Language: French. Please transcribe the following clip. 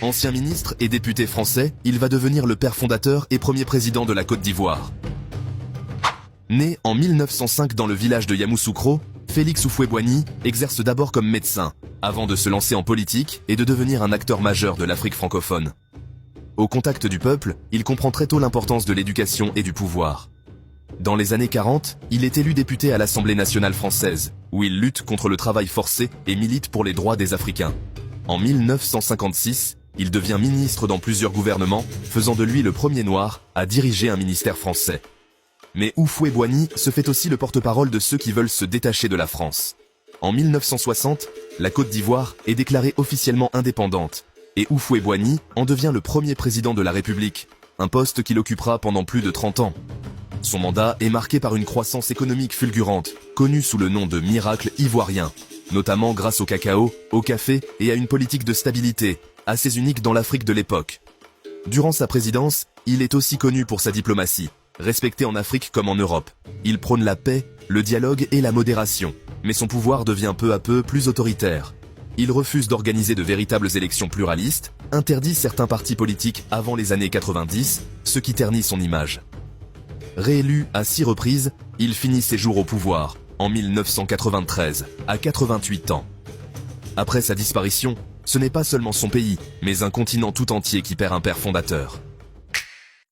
Ancien ministre et député français, il va devenir le père fondateur et premier président de la Côte d'Ivoire. Né en 1905 dans le village de Yamoussoukro, Félix Houphouët-Boigny exerce d'abord comme médecin, avant de se lancer en politique et de devenir un acteur majeur de l'Afrique francophone. Au contact du peuple, il comprend très tôt l'importance de l'éducation et du pouvoir. Dans les années 40, il est élu député à l'Assemblée nationale française, où il lutte contre le travail forcé et milite pour les droits des Africains. En 1956, il devient ministre dans plusieurs gouvernements, faisant de lui le premier noir à diriger un ministère français. Mais Houphouët-Boigny se fait aussi le porte-parole de ceux qui veulent se détacher de la France. En 1960, la Côte d'Ivoire est déclarée officiellement indépendante, et Houphouët-Boigny en devient le premier président de la République, un poste qu'il occupera pendant plus de 30 ans. Son mandat est marqué par une croissance économique fulgurante, connue sous le nom de miracle ivoirien, notamment grâce au cacao, au café et à une politique de stabilité, assez unique dans l'Afrique de l'époque. Durant sa présidence, il est aussi connu pour sa diplomatie, respecté en Afrique comme en Europe. Il prône la paix, le dialogue et la modération, mais son pouvoir devient peu à peu plus autoritaire. Il refuse d'organiser de véritables élections pluralistes, interdit certains partis politiques avant les années 90, ce qui ternit son image. Réélu à 6 reprises, il finit ses jours au pouvoir, en 1993, à 88 ans. Après sa disparition, ce n'est pas seulement son pays, mais un continent tout entier qui perd un père fondateur.